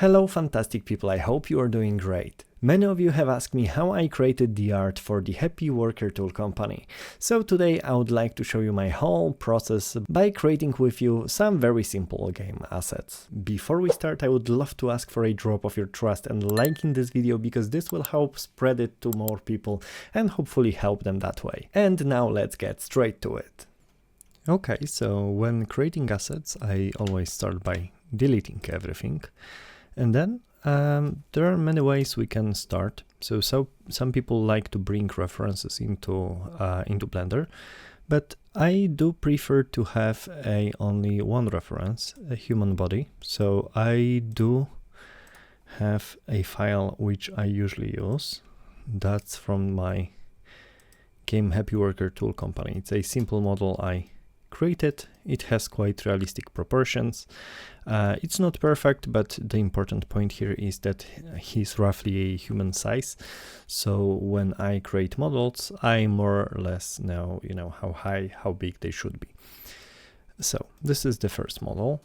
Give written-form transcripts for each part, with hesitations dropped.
Hello fantastic people, I hope you are doing great. Many of you have asked me how I created the art for the Happy Worker tool company. So today I would like to show you my whole process by creating with you some very simple game assets. Before we start, I would love to ask for a drop of your trust and liking this video because this will help spread it to more people and hopefully help them that way. And now let's get straight to it. Okay, so when creating assets, I always start by deleting everything. And then there are many ways we can start. So some people like to bring references into Blender, but I do prefer to have only one reference, a human body. So I do have a file which I usually use. That's from my game Happy Worker tool company. It's a simple model I created. It has quite realistic proportions. It's not perfect, but the important point here is that he's roughly a human size. So when I create models, I more or less know, how high, how big they should be. So this is the first model.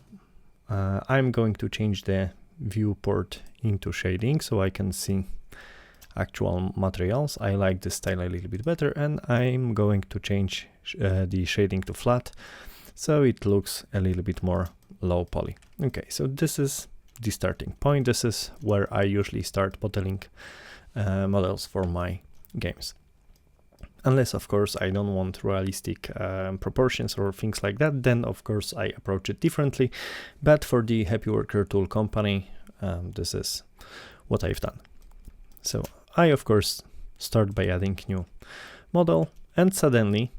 I'm going to change the viewport into shading so I can see actual materials. I like this style a little bit better, and I'm going to change the shading to flat so it looks a little bit more low poly. Okay, so this is the starting point. This is where I usually start modeling models for my games. Unless, of course, I don't want realistic proportions or things like that, then of course I approach it differently. But for the Happy Worker tool company, this is what I've done. So I, of course, start by adding new model, and suddenly,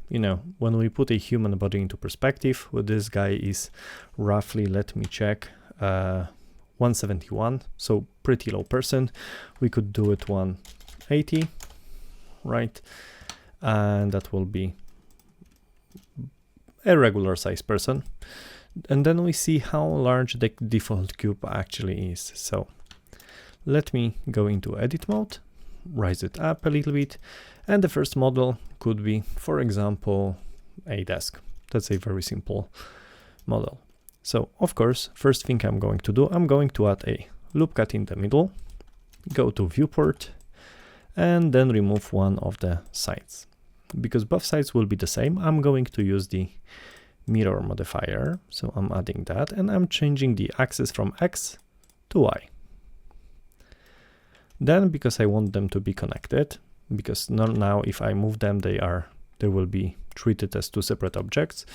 when we put a human body into perspective, well, this guy is roughly, let me check, 171, so pretty low person. We could do it 180, right? And that will be a regular size person. And then we see how large the default cube actually is. So let me go into edit mode, rise it up a little bit, and the first model could be, for example, a desk. That's a very simple model. So of course, first thing I'm going to do, I'm going to add a loop cut in the middle, go to viewport, and then remove one of the sides. Because both sides will be the same, I'm going to use the mirror modifier. So I'm adding that, and I'm changing the axis from X to Y. Then, because I want them to be connected, because now if I move them, they will be treated as two separate objects.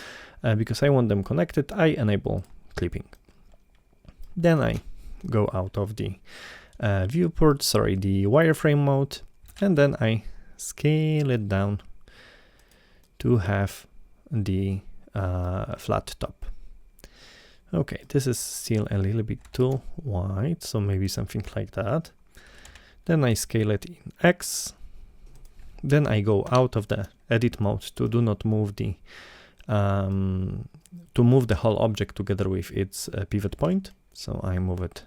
Because I want them connected, I enable clipping. Then I go out of the the wireframe mode, and then I scale it down to have the flat top. Okay, this is still a little bit too wide, so maybe something like that. Then I scale it in X. Then I go out of the edit mode to do not move the to move the whole object together with its pivot point. So I move it,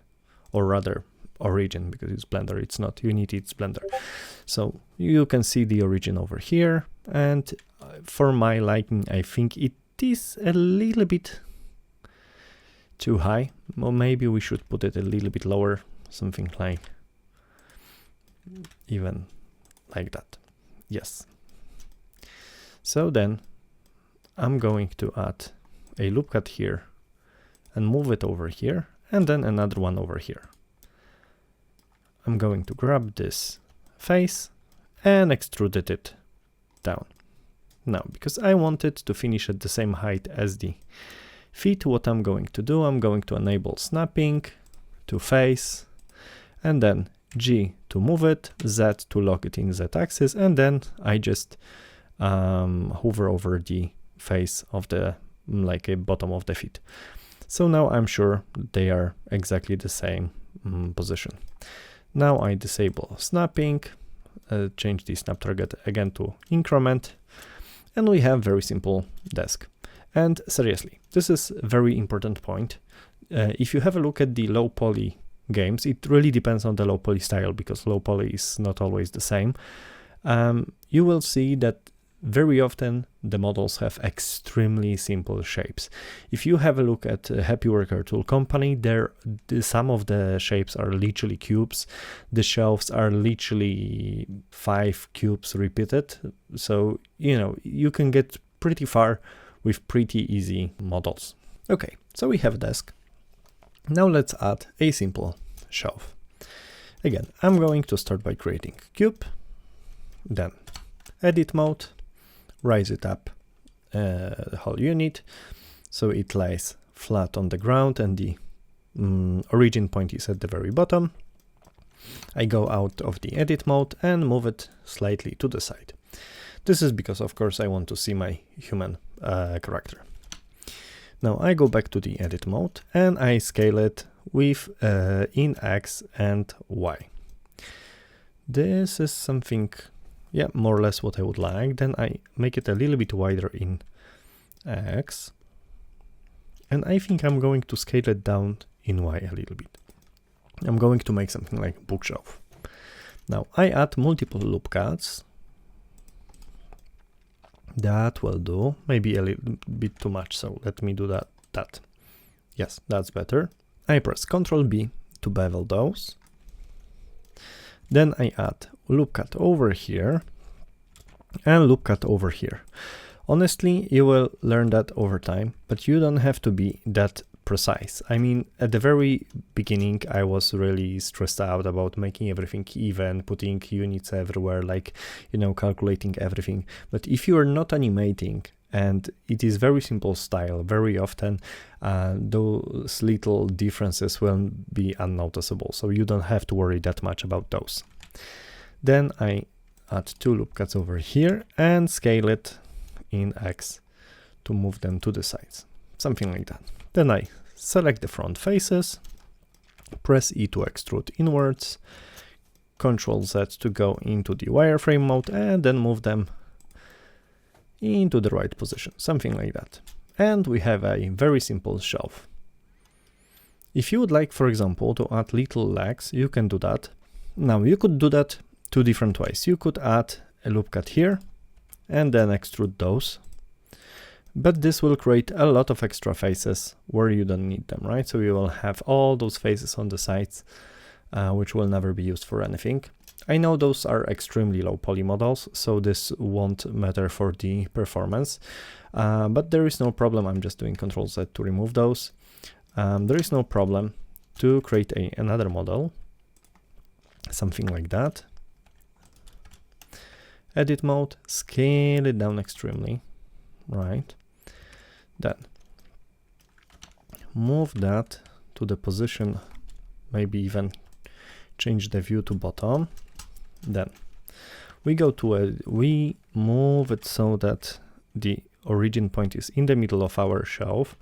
or rather origin, because it's Blender, it's not Unity, it's Blender. So you can see the origin over here, and for my liking, I think it is a little bit too high. Well, maybe we should put it a little bit lower, something like even like that. Yes. So then I'm going to add a loop cut here and move it over here, and then another one over here. I'm going to grab this face and extrude it down. Now, because I want it to finish at the same height as the feet, what I'm going to do, I'm going to enable snapping to face, and then G to move it, Z to lock it in Z axis, and then I just hover over the face of the, like a bottom of the feet. So now I'm sure they are exactly the same position. Now I disable snapping, change the snap target again to increment, and we have very simple desk. And seriously, this is a very important point. If you have a look at the low poly games, it really depends on the low poly style, because low poly is not always the same. You will see that very often the models have extremely simple shapes. If you have a look at Happy Worker Tool Company, some of the shapes are literally cubes. The shelves are literally 5 cubes repeated. So, you can get pretty far with pretty easy models. Okay, so we have a desk. Now let's add a simple shelf. Again, I'm going to start by creating a cube, then edit mode, raise it up the whole unit so it lies flat on the ground and the origin point is at the very bottom. I go out of the edit mode and move it slightly to the side. This is because, of course, I want to see my human character. Now I go back to the edit mode and I scale it with in X and Y. This is something, more or less what I would like. Then I make it a little bit wider in X. And I think I'm going to scale it down in Y a little bit. I'm going to make something like bookshelf. Now I add multiple loop cuts. That will do, maybe a little bit too much, so let me do that. Yes, that's better. I press Ctrl B to bevel those. Then I add loop cut over here and loop cut over here. Honestly, you will learn that over time, but you don't have to be that precise. I mean, at the very beginning, I was really stressed out about making everything even, putting units everywhere, calculating everything. But if you are not animating and it is very simple style, very often those little differences will be unnoticeable. So you don't have to worry that much about those. Then I add 2 loop cuts over here and scale it in X to move them to the sides, something like that. Then I select the front faces, press E to extrude inwards, Ctrl Z to go into the wireframe mode, and then move them into the right position, something like that. And we have a very simple shelf. If you would like, for example, to add little legs, you can do that. Now you could do that 2 different ways. You could add a loop cut here and then extrude those. But this will create a lot of extra faces where you don't need them, right? So you will have all those faces on the sides, which will never be used for anything. I know those are extremely low poly models, so this won't matter for the performance, but there is no problem. I'm just doing Ctrl Z to remove those. There is no problem to create another model, something like that. Edit mode, scale it down extremely, right? Then move that to the position, maybe even change the view to bottom. Then we move it so that the origin point is in the middle of our shelf.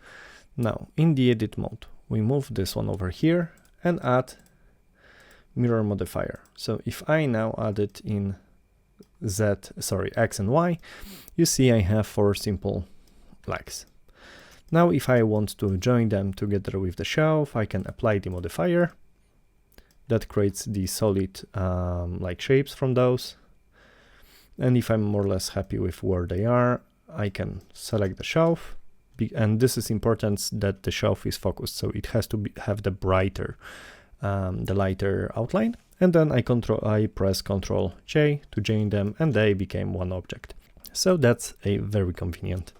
Now in the edit mode, we move this one over here and add mirror modifier. So if I now add it in X and Y, you see I have 4 simple legs. Now if I want to join them together with the shelf, I can apply the modifier that creates the solid shapes from those. And if I'm more or less happy with where they are, I can select the shelf. And this is important that the shelf is focused, so it has to have the lighter outline. And then I press Ctrl J to join them, and they became one object. So that's a very convenient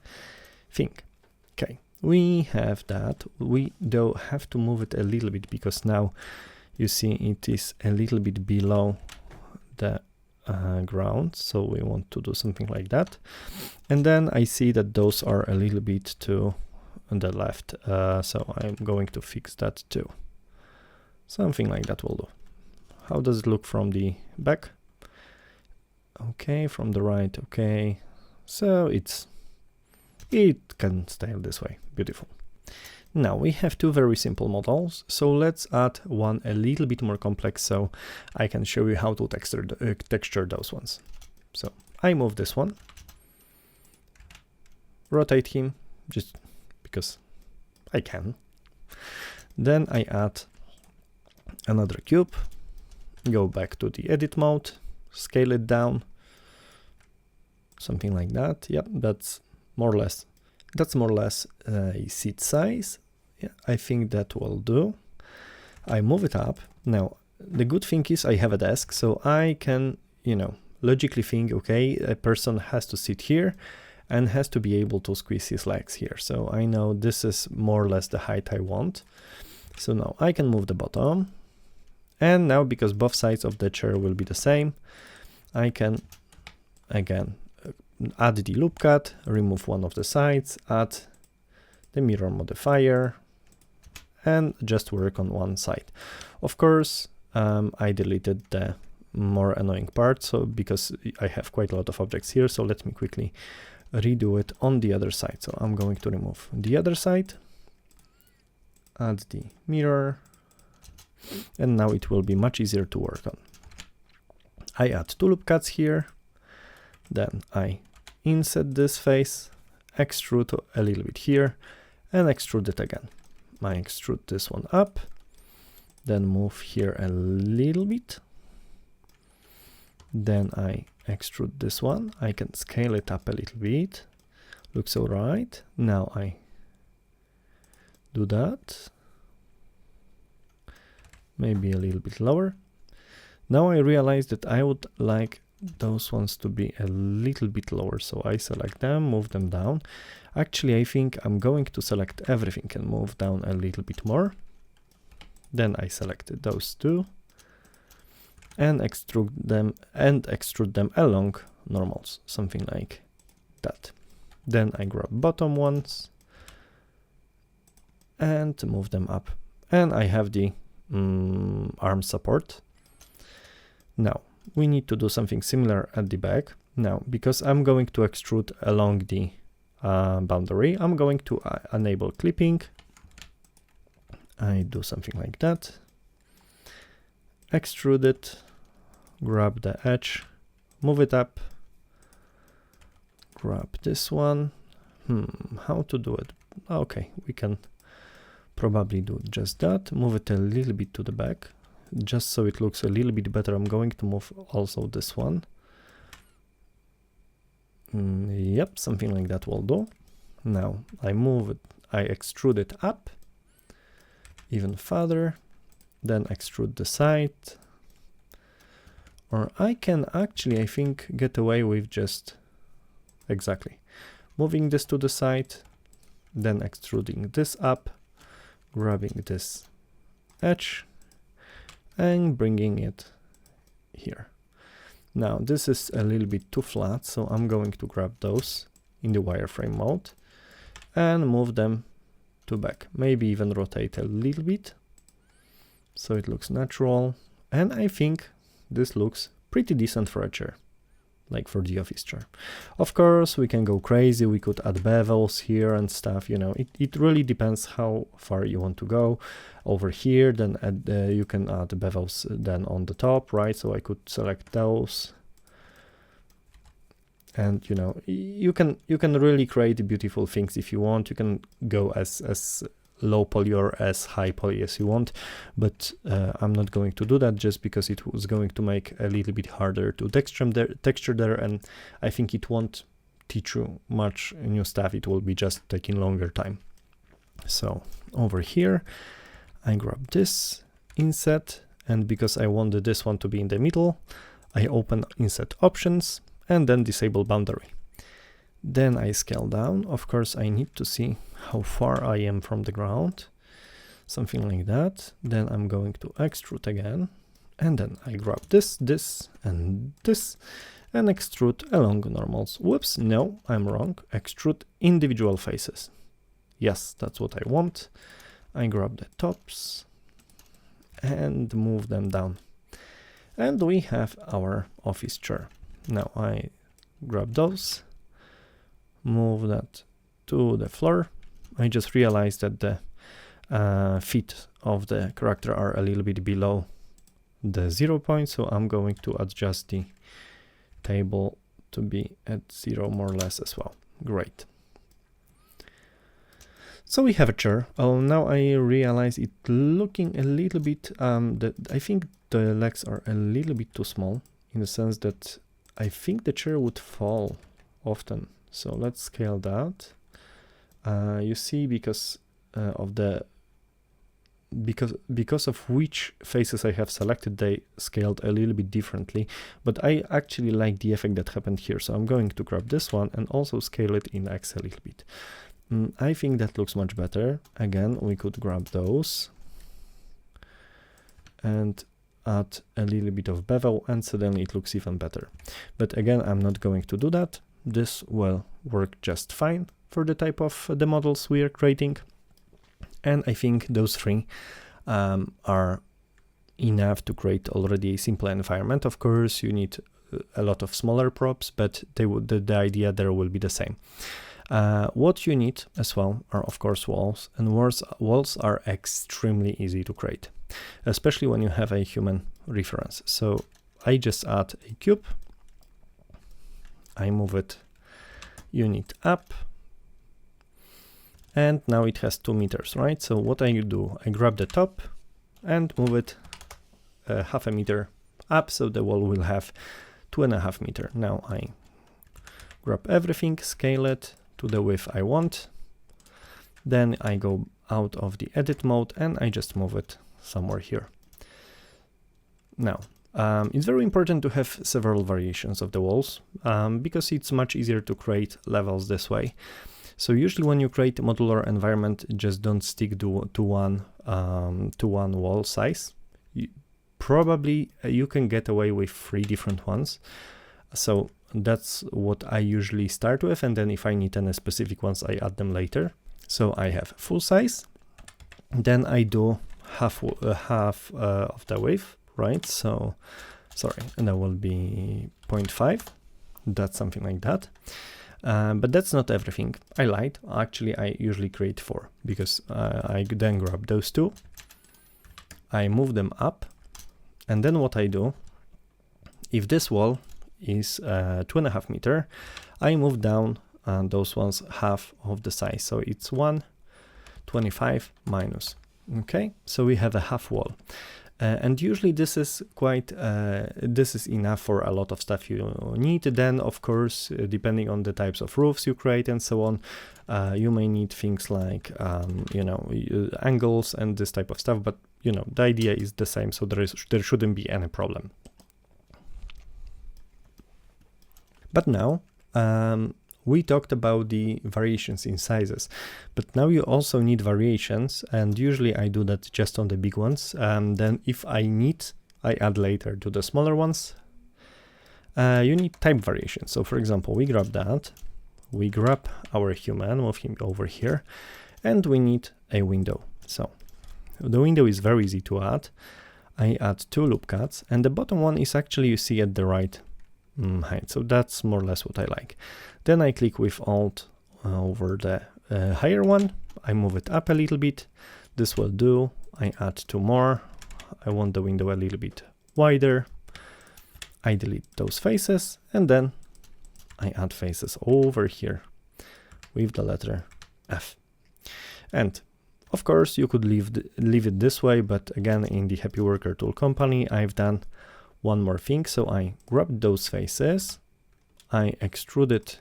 thing. Okay, we have that. We do have to move it a little bit because now you see it is a little bit below the ground. So we want to do something like that. And then I see that those are a little bit to the left. So I'm going to fix that too. Something like that will do. How does it look from the back? Okay, from the right, okay. So it can stay this way, beautiful. Now we have 2 very simple models, so let's add one a little bit more complex so I can show you how to texture those ones. So I move this one, rotate him, just because I can. Then I add another cube, go back to the edit mode, scale it down, something like that. Yep, that's more or less a seat size. Yeah, I think that will do. I move it up. Now, the good thing is I have a desk, so I can, logically think, okay, a person has to sit here and has to be able to squeeze his legs here. So I know this is more or less the height I want. So now I can move the bottom. And now, because both sides of the chair will be the same, I can, again, add the loop cut, remove one of the sides, add the mirror modifier, and just work on one side. Of course, I deleted the more annoying part, so because I have quite a lot of objects here, so let me quickly redo it on the other side. So I'm going to remove the other side, add the mirror, and now it will be much easier to work on. I add 2 loop cuts here, then I inset this face, extrude a little bit here, and extrude it again. I extrude this one up, then move here a little bit, then I extrude this one. I can scale it up a little bit, looks all right. Now I do that, maybe a little bit lower. Now I realize that I would like those ones to be a little bit lower, so I select them, move them down. Actually, I think I'm going to select everything and move down a little bit more. Then I selected those two and extrude them along normals, something like that. Then I grab bottom ones and move them up, and I have the arm support. Now we need to do something similar at the back. Now, because I'm going to extrude along the boundary, I'm going to enable clipping. I do something like that, extrude it, grab the edge, move it up, grab this one. How to do it? Okay, we can probably do just that. Move it a little bit to the back, just so it looks a little bit better. I'm going to move also this one. Yep, something like that will do. Now I move it, I extrude it up even further, then extrude the side. Or I can actually, I think, get away with just exactly moving this to the side, then extruding this up, grabbing this edge and bringing it here. Now this is a little bit too flat, so I'm going to grab those in the wireframe mode and move them to back, maybe even rotate a little bit so it looks natural. And I think this looks pretty decent for a chair, like for the office chair. Of course, we can go crazy, we could add bevels here and stuff, it really depends how far you want to go. Over here, then you can add bevels then on the top, right? So I could select those. And you can really create beautiful things if you want. You can go as low poly or as high poly as you want, but I'm not going to do that just because it was going to make a little bit harder to texture there, and I think it won't teach you much new stuff. It will be just taking longer time. So over here I grab this inset, and because I wanted this one to be in the middle, I open inset options and then disable boundary. Then I scale down. Of course, I need to see how far I am from the ground, something like that. Then I'm going to extrude again, and then I grab this, and extrude along normals. Whoops, no, I'm wrong. Extrude individual faces. Yes, that's what I want. I grab the tops and move them down. And we have our office chair. Now I grab those, move that to the floor. I just realized that the feet of the character are a little bit below the 0 point, so I'm going to adjust the table to be at 0 more or less as well. Great. So we have a chair. Oh, now I realize it looking a little bit, I think the legs are a little bit too small, in the sense that I think the chair would fall often. So let's scale that. You see, because of which faces I have selected, they scaled a little bit differently, but I actually like the effect that happened here. So I'm going to grab this one and also scale it in X a little bit. I think that looks much better. Again, we could grab those and add a little bit of bevel, and suddenly it looks even better. But again, I'm not going to do that. This will work just fine for the type of the models we are creating. And I think those three are enough to create already a simple environment. Of course, you need a lot of smaller props, but the idea there will be the same. What you need as well are, of course, walls, and walls are extremely easy to create, especially when you have a human reference. So I just add a cube, I move it unit up, and now it has 2 meters, right? So what I do, I grab the top and move it half a meter up, so the wall will have 2.5 meters. Now I grab everything, scale it to the width I want. Then I go out of the edit mode and I just move it somewhere here. Now, it's very important to have several variations of the walls because it's much easier to create levels this way. So usually when you create a modular environment, just don't stick to one wall size. Probably you can get away with 3 different ones. So that's what I usually start with, and then if I need any specific ones, I add them later. So I have full size, then I do half of the width, right? So sorry, and that will be 0.5. That's something like that. But that's not everything. I lied. Actually, I usually create 4 because I then grab those 2. I move them up, and then what I do, if this wall is 2.5 meters, I move down those ones half of the size. So it's 1.25 minus. Okay, so we have a half wall. And usually this is this is enough for a lot of stuff you need. Then, of course, depending on the types of roofs you create and so on, you may need things like, angles and this type of stuff. But, the idea is the same, so there shouldn't be any problem. But now, we talked about the variations in sizes, but now you also need variations, and usually I do that just on the big ones. Then if I need, I add later to the smaller ones. You need type variations. So for example, we grab that, we grab our human, move him over here, and we need a window. So the window is very easy to add. I add 2 loop cuts, and the bottom one is actually, you see, at the right height. So that's more or less what I like. Then I click with Alt over the higher one. I move it up a little bit. This will do. I add 2 more. I want the window a little bit wider. I delete those faces, and then I add faces over here with the letter F. And of course you could leave it this way, but again, in the Happy Worker Tool Company, I've done one more thing. So I grab those faces, I extruded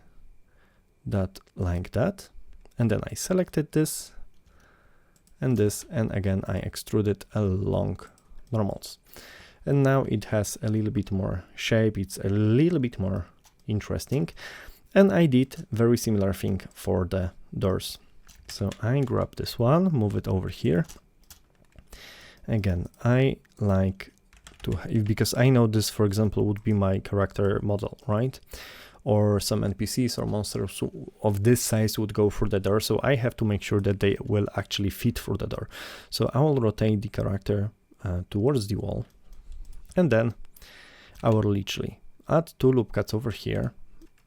that like that, and then I selected this, and again I extruded along normals. And now it has a little bit more shape, it's a little bit more interesting. And I did very similar thing for the doors. So I grab this one, move it over here. Again, I like to, because I know this, for example, would be my character model, right? Or some NPCs or monsters of this size would go through the door. So I have to make sure that they will actually fit through the door. So I will rotate the character towards the wall. And then I will literally add 2 loop cuts over here.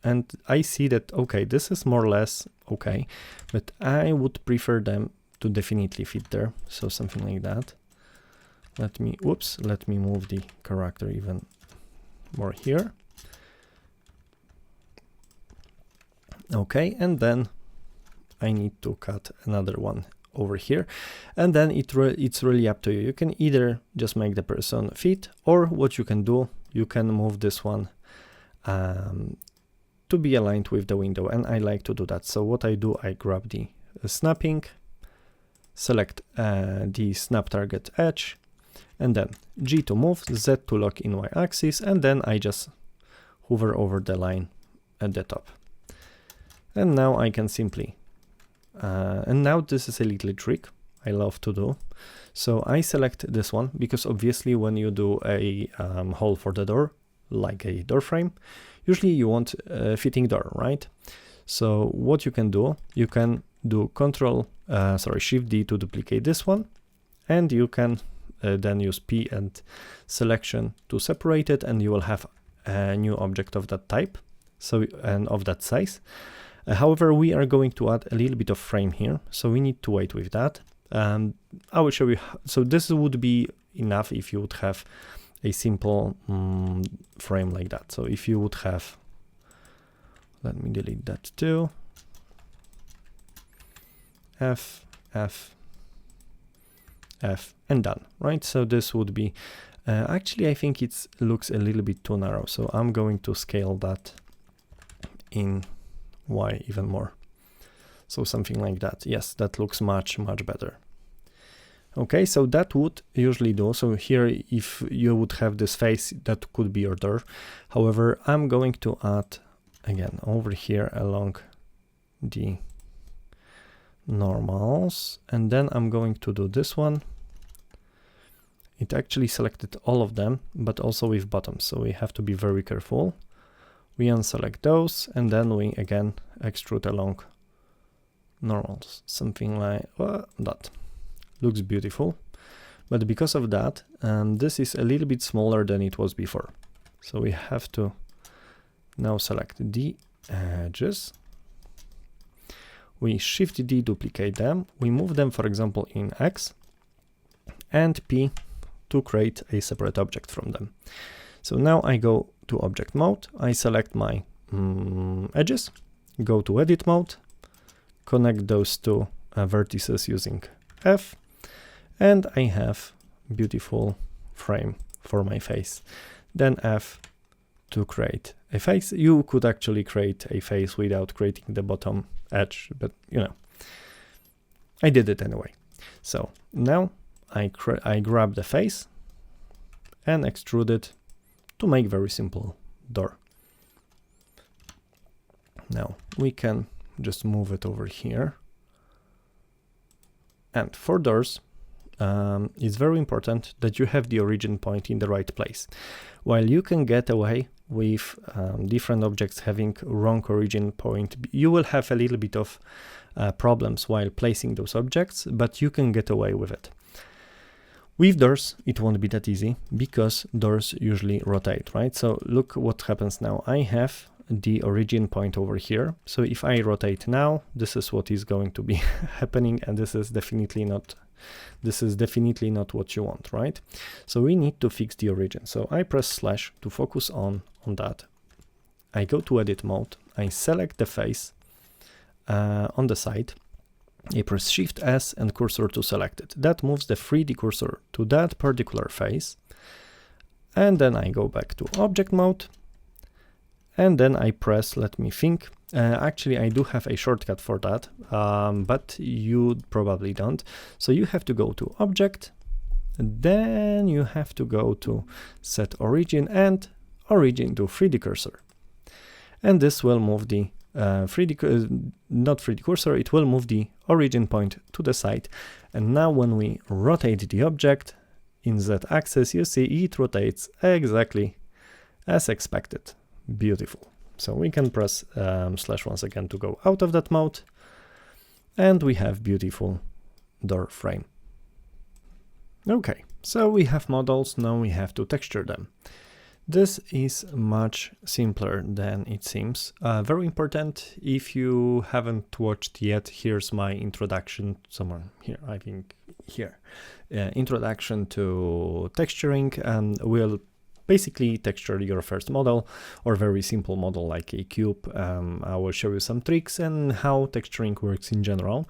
And I see that, okay, this is more or less okay, but I would prefer them to definitely fit there. So something like that. Let me move the character even more here. Okay, and then I need to cut another one over here, and then it's really up to you. You can either just make the person fit, or what you can do, you can move this one to be aligned with the window, and I like to do that. So what I do, I grab the snapping, select the snap target edge, and then G to move, Z to lock in Y-axis, and then I just hover over the line at the top. And now I can simply, and now this is a little trick I love to do. So I select this one, because obviously when you do a hole for the door, like a door frame, usually you want a fitting door, right? So what you can do Shift D to duplicate this one, and you can then use P and selection to separate it, and you will have a new object of that type, so and of that size. However, we are going to add a little bit of frame here, so we need to wait with that. I will show you. So this would be enough if you would have a simple frame like that. So if you would have, let me delete that too. F, F, F, and done, right? So this would be, actually I think it looks a little bit too narrow. So I'm going to scale that in Y even more. So something like that. Yes, that looks much, much better. Okay, so that would usually do. So here, if you would have this face, that could be your door. However, I'm going to add again over here along the normals, and then I'm going to do this one. It actually selected all of them, but also with bottoms, so we have to be very careful. We unselect those, and then we again extrude along normals, something like that. Looks beautiful, but because of that, this is a little bit smaller than it was before. So we have to now select the edges. We Shift D, duplicate them. We move them, for example, in X, and P to create a separate object from them. So now I go to object mode. I select my edges, go to edit mode, connect those two vertices using F, and I have beautiful frame for my face. Then F to create a face. You could actually create a face without creating the bottom edge, but you know, I did it anyway. So now I grab the face and extrude it to make very simple door. Now we can just move it over here. And for doors, it's very important that you have the origin point in the right place. While you can get away with different objects having wrong origin point, you will have a little bit of problems while placing those objects, but you can get away with it. With doors, it won't be that easy, because doors usually rotate, right? So look what happens now. I have the origin point over here. So if I rotate now, this is what is going to be happening, and this is definitely not what you want, right? So we need to fix the origin. So I press slash to focus on that. I go to edit mode. I select the face on the side. I press Shift S and cursor to select it. That moves the 3D cursor to that particular face. And then I go back to object mode. And then I press, let me think. Actually, I do have a shortcut for that, but you probably don't. So you have to go to object, then you have to go to set origin and origin to 3D cursor. And this will move the not 3D cursor, it will move the origin point to the side. And now when we rotate the object in Z axis, you see it rotates exactly as expected. Beautiful. So we can press slash once again to go out of that mode, and we have beautiful door frame. Okay, so we have models, now we have to texture them. This is much simpler than it seems. Very important, if you haven't watched yet, here's my introduction, somewhere here, I think here. Introduction to texturing, and we'll basically texture your first model or very simple model like a cube. I will show you some tricks and how texturing works in general.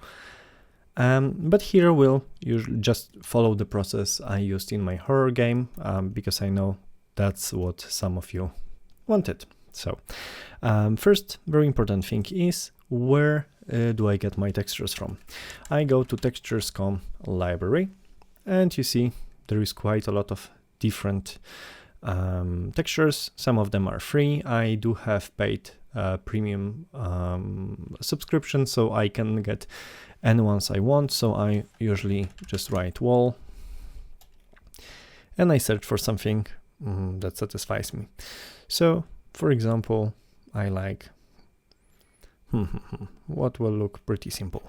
But here we'll just follow the process I used in my horror game, because I know that's what some of you wanted. So first, very important thing is where do I get my textures from? I go to textures.com library, and you see there is quite a lot of different textures. Some of them are free. I do have paid premium subscription, so I can get any ones I want. So I usually just write wall and I search for something that satisfies me. So for example, I like what will look pretty simple.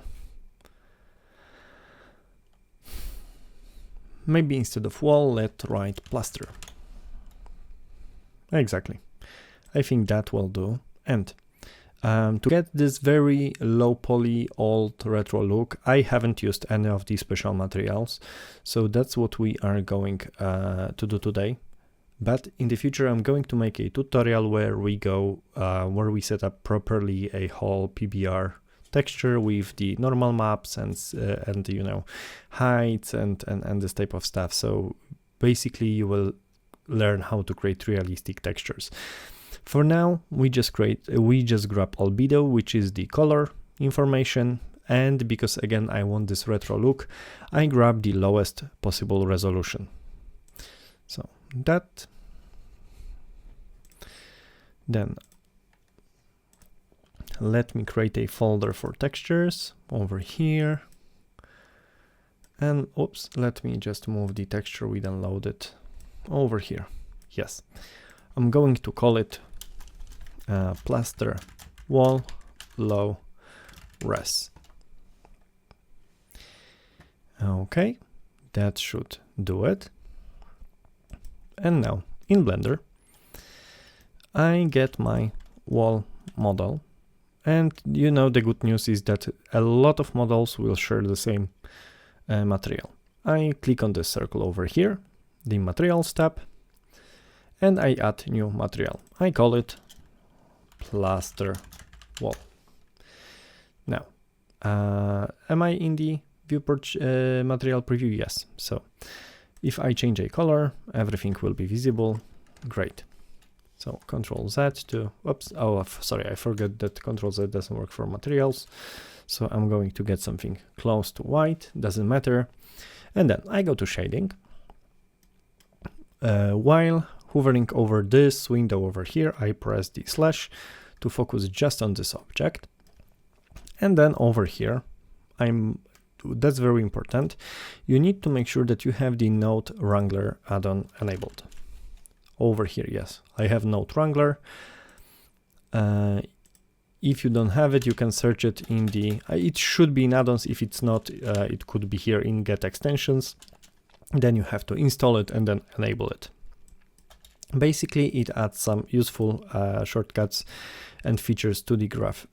Maybe instead of wall, let's write plaster. Exactly. I think that will do. And to get this very low poly old retro look, I haven't used any of these special materials. So that's what we are going to do today. But in the future, I'm going to make a tutorial where we go, where we set up properly a whole PBR texture with the normal maps and you know, heights and this type of stuff. So basically you will learn how to create realistic textures. For now, we just grab albedo, which is the color information. And because again, I want this retro look, I grab the lowest possible resolution. So that, then let me create a folder for textures over here. And oops, let me just move the texture we downloaded over here. Yes, I'm going to call it plaster wall low res. Okay, that should do it. And now in Blender, I get my wall model. And you know, the good news is that a lot of models will share the same material. I click on this circle over here, the materials tab, and I add new material. I call it plaster wall. Now, am I in the viewport material preview? Yes. So if I change a color, everything will be visible. Great. So Control Z to, oops, oh, sorry, I forgot that Control Z doesn't work for materials. So I'm going to get something close to white, doesn't matter. And then I go to shading. While hovering over this window over here, I press the slash to focus just on this object. And then over here, that's very important. You need to make sure that you have the Node Wrangler add-on enabled. Over here, yes, I have Node Wrangler. If you don't have it, you can search it in the, it should be in add-ons. If it's not, it could be here in get extensions. Then you have to install it and then enable it. Basically, it adds some useful shortcuts and features to the graphs.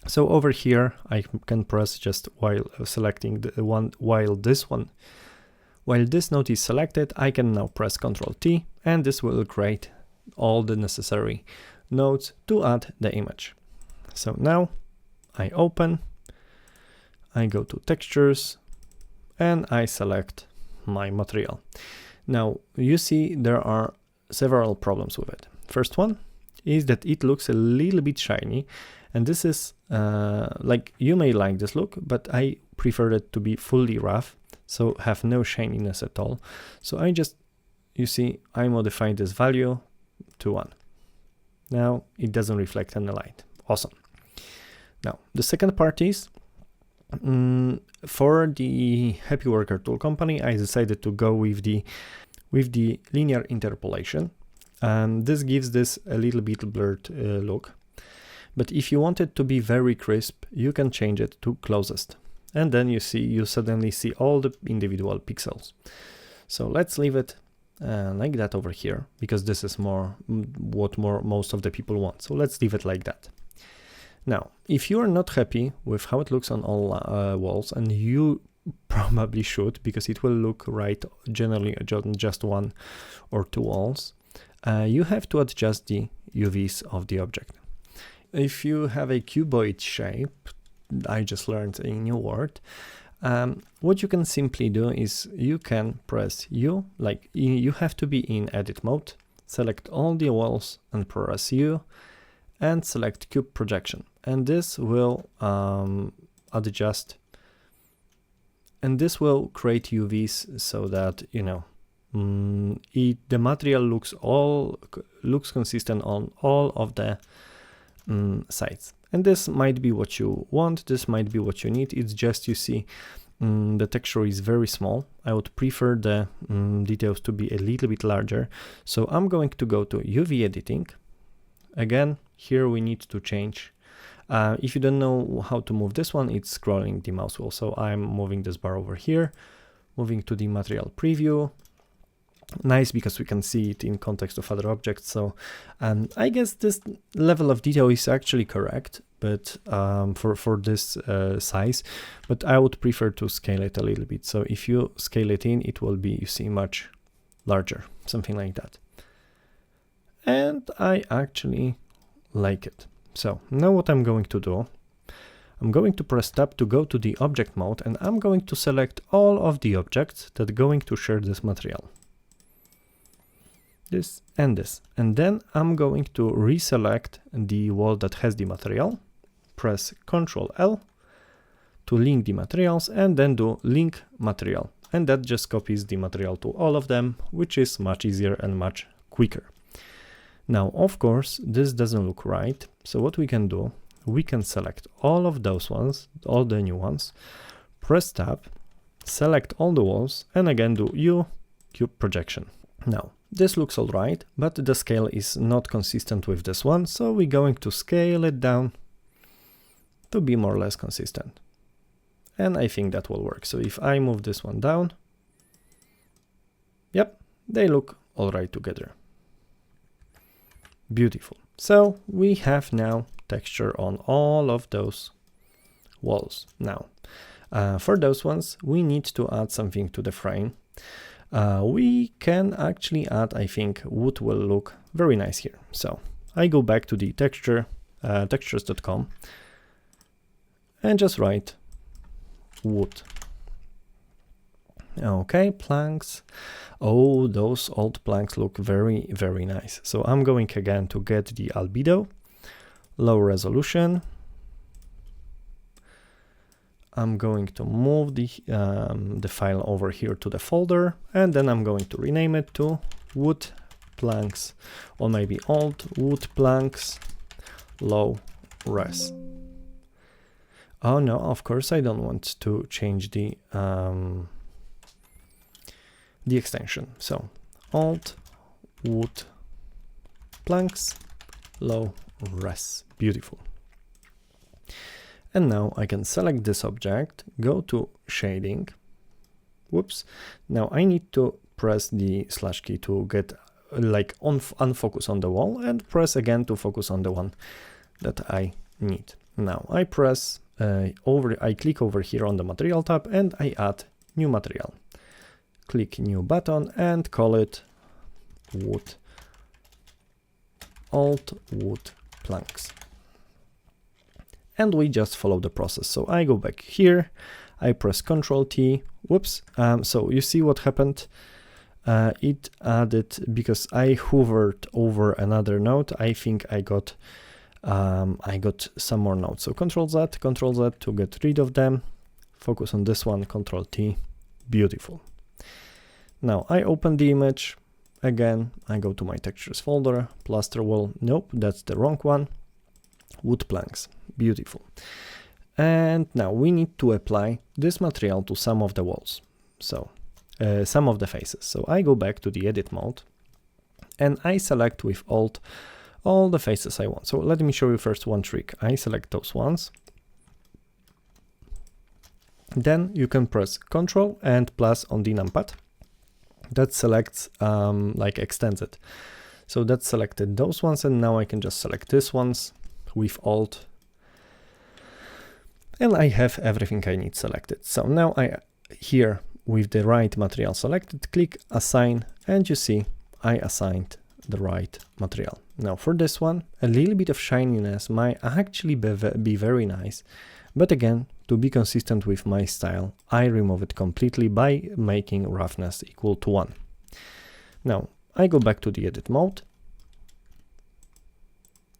So over here, I can press just while selecting the one, while this node is selected, I can now press Ctrl T, and this will create all the necessary nodes to add the image. So now I open, I go to textures, and I select my material. Now you see there are several problems with it. First one is that it looks a little bit shiny, and this is like, you may like this look, but I prefer it to be fully rough, so have no shininess at all. So I just, you see, I modified this value to 1. Now it doesn't reflect any light. Awesome. Now the second part is, for the Happy Worker Tool Company, I decided to go with the linear interpolation, and this gives this a little bit blurred look. But if you want it to be very crisp, you can change it to closest, and then you suddenly see all the individual pixels. So let's leave it like that over here, because this is what most of the people want. So let's leave it like that. Now, if you are not happy with how it looks on all walls, and you probably should, because it will look right generally on just 1 or 2 walls, you have to adjust the UVs of the object. If you have a cuboid shape, I just learned a new word, what you can simply do is you can press U, like you have to be in edit mode, select all the walls and press U and select cube projection. And this will adjust, and this will create UVs so that, you know, the material looks consistent on all of the sides. And this might be what you want, this might be what you need. It's just, you see, the texture is very small. I would prefer the details to be a little bit larger. So I'm going to go to UV editing. Again, here we need to change. If you don't know how to move this one, it's scrolling the mouse wheel. So I'm moving this bar over here, moving to the material preview. Nice, because we can see it in context of other objects. So I guess this level of detail is actually correct, but for this size, but I would prefer to scale it a little bit. So if you scale it in, it will be, you see, much larger, something like that. And I actually like it. So now what I'm going to do, I'm going to press tab to go to the object mode, and I'm going to select all of the objects that are going to share this material. This and this. And then I'm going to reselect the wall that has the material, press Ctrl L to link the materials, and then do link material. And that just copies the material to all of them, which is much easier and much quicker. Now, of course, this doesn't look right. So what we can do, we can select all of those ones, all the new ones, press tab, select all the walls, and again do U, cube projection. Now, this looks all right, but the scale is not consistent with this one. So we're going to scale it down to be more or less consistent. And I think that will work. So if I move this one down, yep, they look all right together. Beautiful. So we have now texture on all of those walls. Now, for those ones, we need to add something to the frame. We can actually add, I think, wood will look very nice here. So I go back to the textures.com and just write wood. Okay, planks. Oh, those old planks look very, very nice. So I'm going again to get the albedo, low resolution. I'm going to move the file over here to the folder, and then I'm going to rename it to wood planks, or maybe old wood planks, low res. Oh no, of course I don't want to change the extension. So old wood planks, low res. Beautiful. And now I can select this object, go to shading. Whoops. Now I need to press the slash key to get like unfocus on the wall, and press again to focus on the one that I need. Now I press I click over here on the material tab, and I add new material. Click new button and call it wood, old wood planks. And we just follow the process. So I go back here, I press Ctrl T, whoops. So you see what happened? It added, because I hovered over another node, I think I got some more nodes. So Ctrl Z to get rid of them. Focus on this one, Ctrl T, beautiful. Now I open the image, again, I go to my textures folder, plaster wall, nope, that's the wrong one, wood planks, beautiful. And now we need to apply this material to some of the walls, so some of the faces. So I go back to the edit mode, and I select with Alt all the faces I want. So let me show you first one trick. I select those ones. Then you can press Ctrl and plus on the numpad. That selects, like extends it. So that selected those ones, and now I can just select these ones with Alt. And I have everything I need selected. So now here with the right material selected, click assign, and you see I assigned the right material. Now for this one, a little bit of shininess might actually be very nice, but again, to be consistent with my style, I remove it completely by making roughness equal to 1. Now I go back to the edit mode.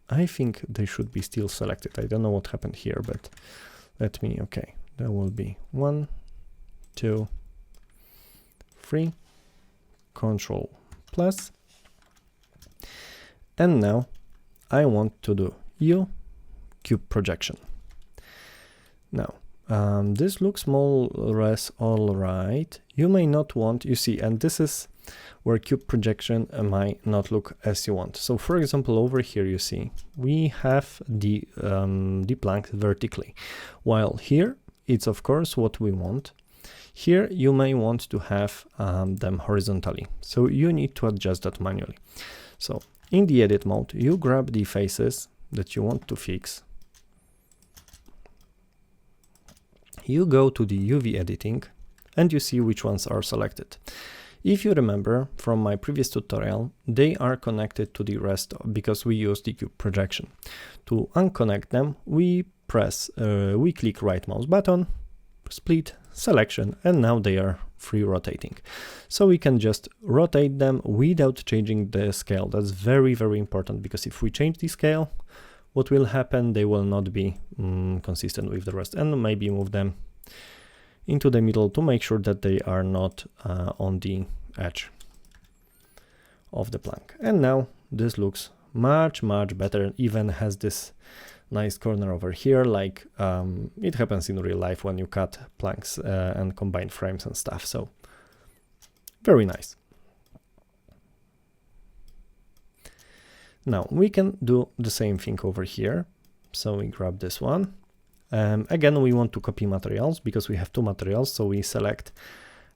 I think they should be still selected. I don't know what happened here, but let me, okay, there will be 1, 2, 3, Control plus. And now I want to do U cube projection. Now, this looks more or less all right. You may not want, you see, and this is where cube projection might not look as you want. So for example, over here, you see, we have the plank vertically, while here, it's of course what we want. Here, you may want to have them horizontally. So you need to adjust that manually. So in the edit mode, you grab the faces that you want to fix. You go to the UV editing and you see which ones are selected. If you remember from my previous tutorial, they are connected to the rest because we use the cube projection. To unconnect them, we click right mouse button, split, selection, and now they are free rotating. So we can just rotate them without changing the scale. That's very, very important, because if we change the scale, what will happen? They will not be consistent with the rest, and maybe move them into the middle to make sure that they are not on the edge of the plank. And now this looks much, much better. Even has this nice corner over here, like it happens in real life when you cut planks and combine frames and stuff. So very nice. Now we can do the same thing over here. So we grab this one. Again, we want to copy materials because we have two materials. So we select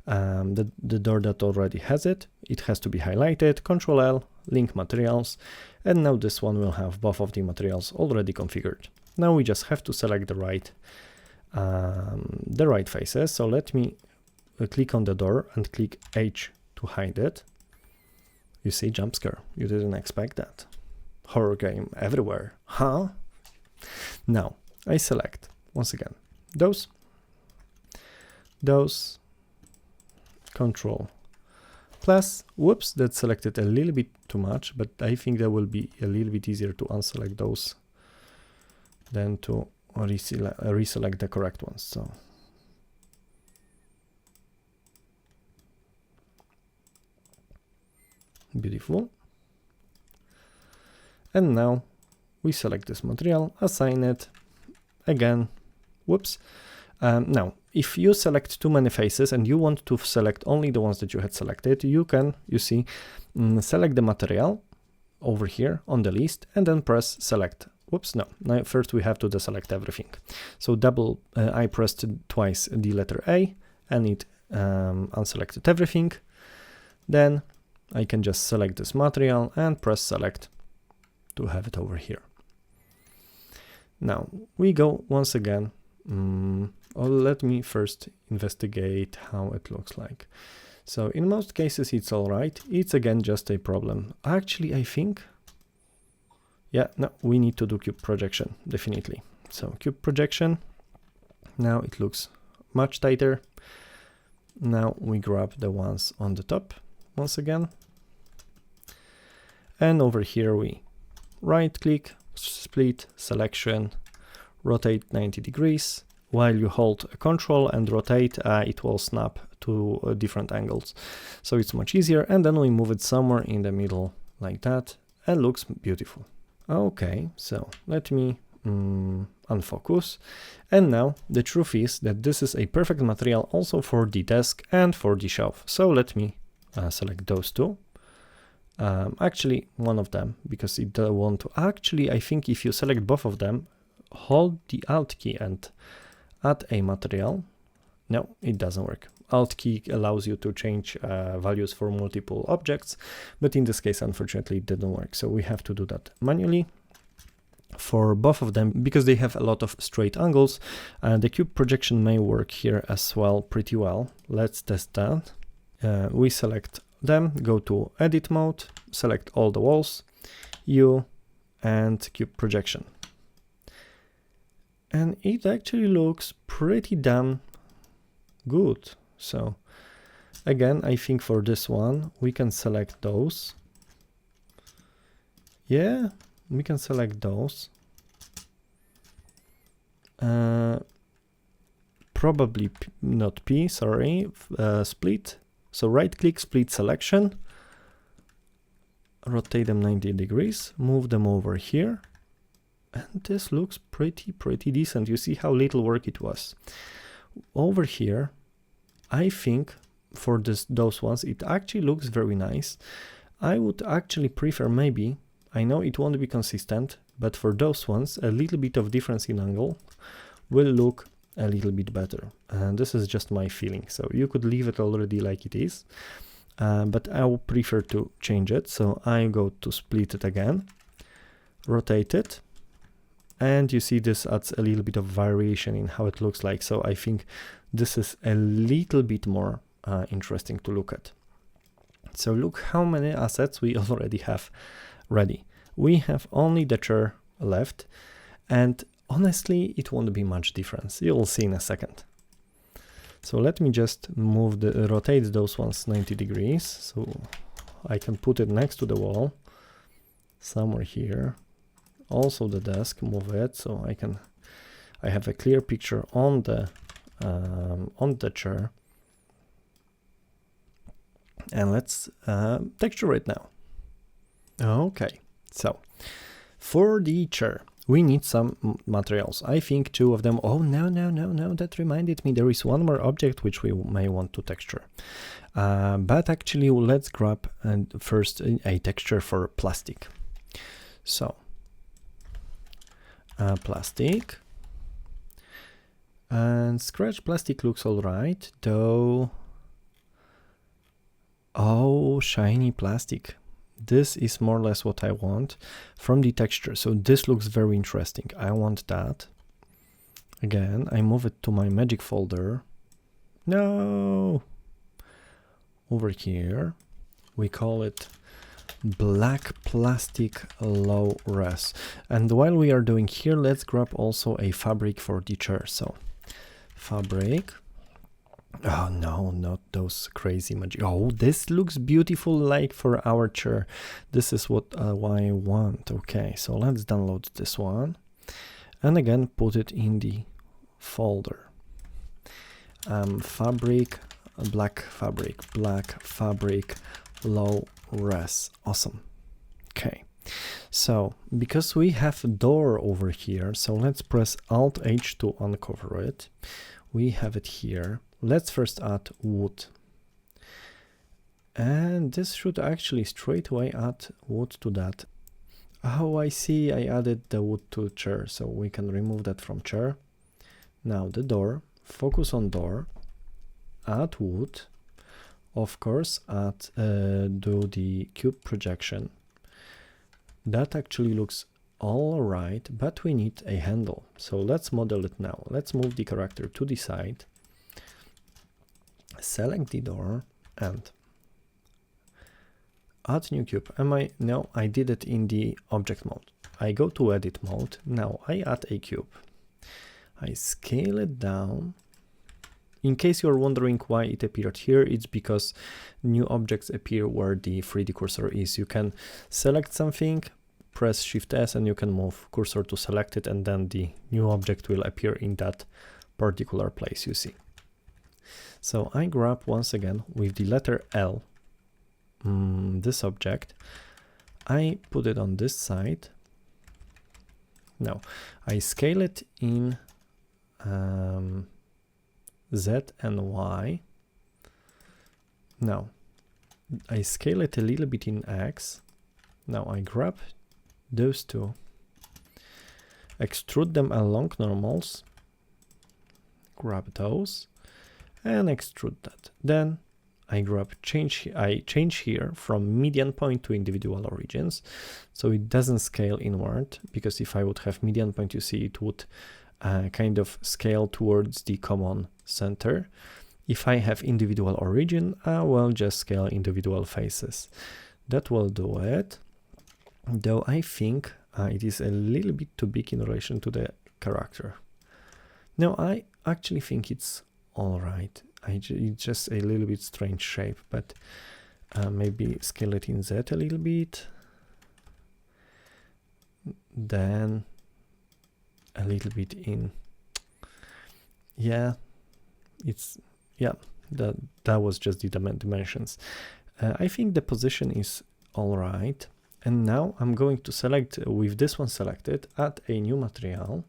the door that already has it. It has to be highlighted, Control L, link materials. And now this one will have both of the materials already configured. Now we just have to select the right faces. So let me click on the door and click H to hide it. You see, jump scare. You didn't expect that. Horror game everywhere, huh? Now I select once again those, Control plus. Whoops, that selected a little bit too much, but I think that will be a little bit easier to unselect those than to reselect the correct ones. So beautiful. And now we select this material, assign it again. Whoops. Now, if you select too many faces and you want to select only the ones that you had selected, you can, you see, select the material over here on the list and then press select. Whoops, no. Now first we have to deselect everything. So I pressed twice the letter A and it unselected everything. Then I can just select this material and press select to have it over here. Now we go once again. Let me first investigate how it looks like. So in most cases it's all right. It's again just a problem. Actually, I think, yeah, no, we need to do cube projection, definitely. So cube projection. Now it looks much tighter. Now we grab the ones on the top once again. And over here we right click, split, selection, rotate 90 degrees. While you hold Control and rotate, it will snap to different angles. So it's much easier. And then we move it somewhere in the middle like that, and looks beautiful. Okay, so let me unfocus. And now the truth is that this is a perfect material also for the desk and for the shelf. So let me select those two. Actually, one of them, because it doesn't want to. Actually, I think if you select both of them, hold the Alt key and add a material. No, it doesn't work. Alt key allows you to change values for multiple objects, but in this case, unfortunately, it didn't work. So we have to do that manually for both of them because they have a lot of straight angles. The cube projection may work here as well pretty well. Let's test that. We select them, go to edit mode, select all the walls, U, and cube projection. And it actually looks pretty damn good. So Again, I think for this one, we can select those. Yeah, we can select those. Probably not P, sorry, split. So right click, split selection, rotate them 90 degrees, move them over here. And this looks pretty decent. You see how little work it was. Over here, I think for those ones, it actually looks very nice. I would actually prefer maybe, I know it won't be consistent, but for those ones, a little bit of difference in angle will look a little bit better. And this is just my feeling. So you could leave it already like it is, but I would prefer to change it. So I go to split it again, rotate it, and you see this adds a little bit of variation in how it looks like. So I think this is a little bit more interesting to look at. So look how many assets we already have ready. We have only the chair left, and honestly, it won't be much difference. You'll see in a second. So let me just rotate those ones 90 degrees. So I can put it next to the wall, somewhere here. Also the desk, move it so I have a clear picture on the chair. And let's texture it now. Okay, so for the chair, we need some materials. I think 2 of them. Oh, no, that reminded me. There is one more object which we may want to texture. But actually, let's grab first a texture for plastic. So, plastic. And scratch plastic looks all right, though. Oh, shiny plastic. This is more or less what I want from the texture. So this looks very interesting. I want that. Again, I move it to my magic folder. No! Over here, we call it black plastic low res. And while we are doing here, let's grab also a fabric for the chair. So fabric. Oh no, not those crazy magic. Oh, this looks beautiful like for our chair. This is what I want. Okay, so let's download this one and again put it in the folder. Fabric, black fabric, low res. Awesome. Okay, so because we have a door over here, so let's press Alt H to uncover it. We have it here. Let's first add wood. And this should actually straight away add wood to that. Oh, I see, I added the wood to chair, so we can remove that from chair. Now the door, focus on door, add wood, of course, do the cube projection. That actually looks all right, but we need a handle. So let's model it now. Let's move the character to the side. Select the door and add new cube. No, I did it in the object mode. I go to edit mode. Now I add a cube. I scale it down. In case you're wondering why it appeared here, it's because new objects appear where the 3D cursor is. You can select something, press Shift S, and you can move cursor to select it, and then the new object will appear in that particular place you see. So I grab once again with the letter L this object. I put it on this side. Now I scale it in Z and Y. Now I scale it a little bit in X. Now I grab those two, extrude them along normals, grab those and extrude that. Then I change here from median point to individual origins, so it doesn't scale inward, because if I would have median point, you see it would kind of scale towards the common center. If I have individual origin, I will just scale individual faces. That will do it, though I think it is a little bit too big in relation to the character. Now I actually think it's all right. It's just a little bit strange shape, but maybe scale it in Z a little bit. Then a little bit in, yeah, it's, yeah, that was just the dimensions. I think the position is all right. And now I'm going to select, with this one selected, add a new material.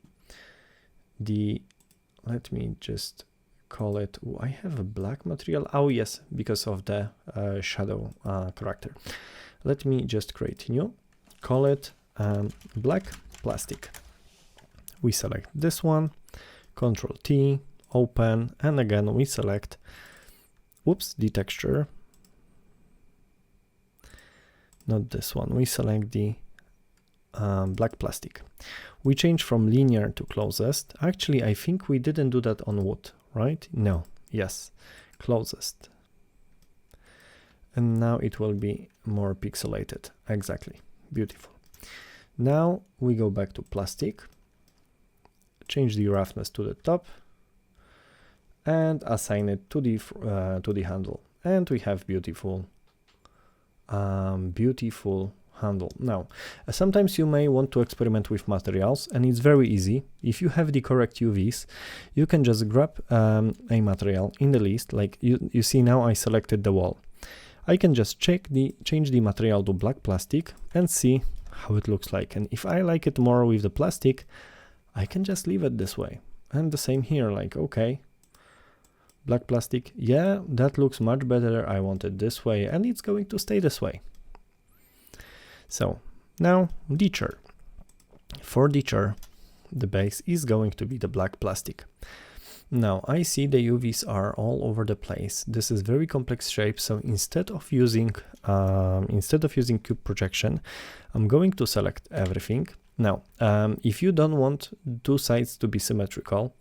Let me just call it, I have a black material. Oh yes, because of the shadow character. Let me just create new, call it black plastic. We select this one, Control T, open, and again we select, whoops, the texture. Not this one, we select the black plastic. We change from linear to closest. Actually, I think we didn't do that on wood, right? No, yes, closest. And now it will be more pixelated, exactly, beautiful. Now we go back to plastic, change the roughness to the top, and assign it to the handle. And we have beautiful handle. Now, sometimes you may want to experiment with materials, and it's very easy. If you have the correct UVs, you can just grab a material in the list. Like you see now I selected the wall. I can just change the material to black plastic and see how it looks like. And if I like it more with the plastic, I can just leave it this way. And the same here, like, okay, black plastic, yeah, that looks much better. I want it this way, and it's going to stay this way. So now the chair. For the chair, the base is going to be the black plastic. Now I see the UVs are all over the place. This is very complex shape, so instead of using cube projection, I'm going to select everything. Now, if you don't want two sides to be symmetrical,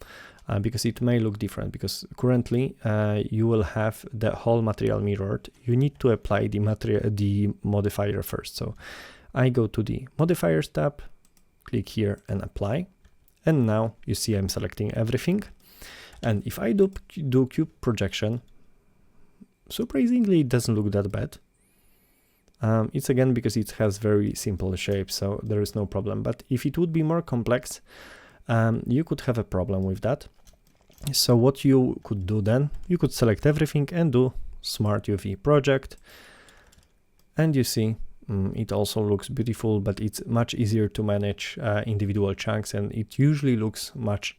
because it may look different, because currently you will have the whole material mirrored, you need to apply the modifier first. So I go to the modifiers tab, click here and apply. And now you see I'm selecting everything. And if I do cube projection, surprisingly, it doesn't look that bad. It's again because it has very simple shape, so there is no problem. But if it would be more complex, you could have a problem with that. So what you could do then, you could select everything and do Smart UV Project. And you see, it also looks beautiful, but it's much easier to manage individual chunks, and it usually looks much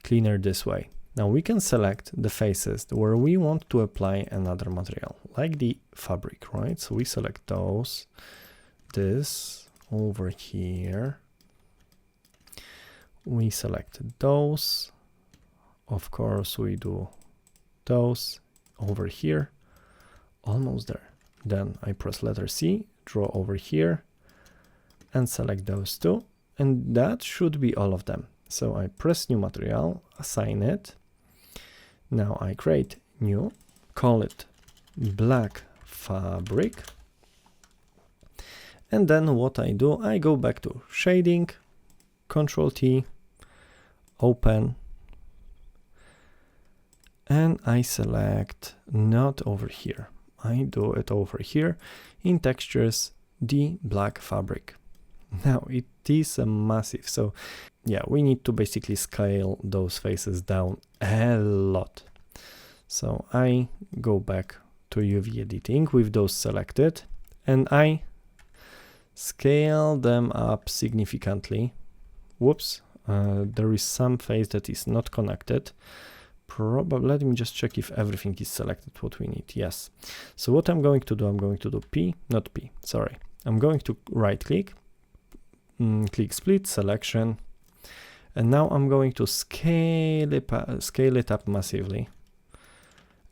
cleaner this way. Now we can select the faces where we want to apply another material, like the fabric, right? So we select those, this over here. We select those. Of course, we do those over here, almost there. Then I press letter C, draw over here, and select those two. And that should be all of them. So I press new material, assign it. Now I create new, call it black fabric. And then what I do, I go back to shading, Control T, open, and I select not over here. I do it over here in textures, the black fabric. Now it is a massive, so yeah, we need to basically scale those faces down a lot. So I go back to UV editing with those selected, and I scale them up significantly. Whoops, there is some face that is not connected. Probably, let me just check if everything is selected what we need. Yes. So what I'm going to do, I'm going to do I'm going to right click, click split selection, and now I'm going to scale it up massively.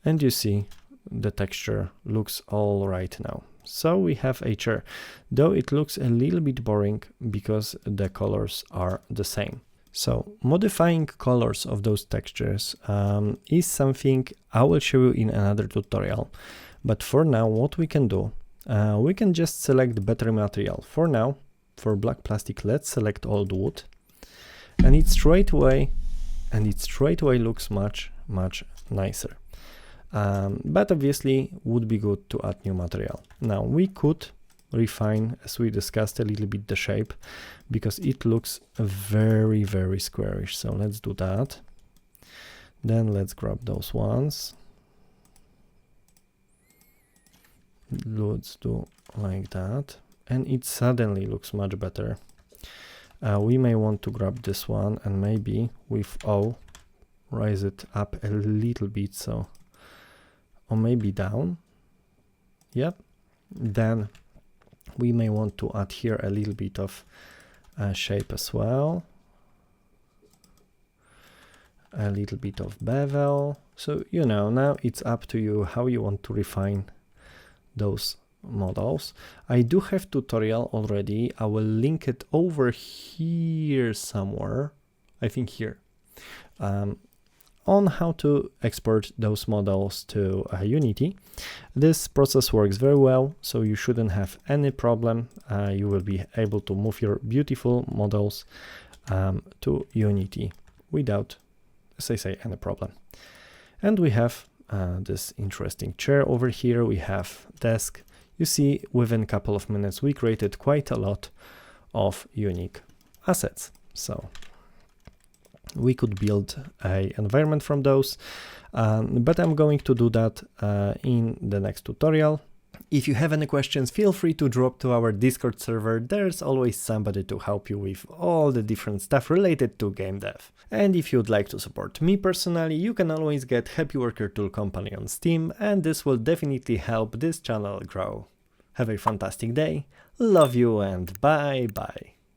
And you see the texture looks all right now. So we have a chair, though it looks a little bit boring because the colors are the same. So modifying colors of those textures is something I will show you in another tutorial. But for now, what we can do, we can just select better material. For now, for black plastic, let's select old wood, and it straight away looks much nicer. but obviously would be good to add new material. Now we could refine, as we discussed, a little bit the shape, because it looks very, very squarish. So let's do that. Then let's grab those ones. Let's do like that. And it suddenly looks much better. We may want to grab this one and maybe with O, raise it up a little bit, so, or maybe down. Yep. Then we may want to add here a little bit of shape as well. A little bit of bevel. So, you know, now it's up to you how you want to refine those models. I do have tutorial already. I will link it over here somewhere. I think here. On how to export those models to Unity. This process works very well, so you shouldn't have any problem. You will be able to move your beautiful models to Unity without, as I say, any problem. And we have this interesting chair over here. We have desk. You see, within a couple of minutes, we created quite a lot of unique assets. So we could build an environment from those, but I'm going to do that in the next tutorial. If you have any questions, feel free to drop to our Discord server. There's always somebody to help you with all the different stuff related to game dev. And if you'd like to support me personally, you can always get Happy Worker Tool Company on Steam, and this will definitely help this channel grow. Have a fantastic day, love you, and bye bye.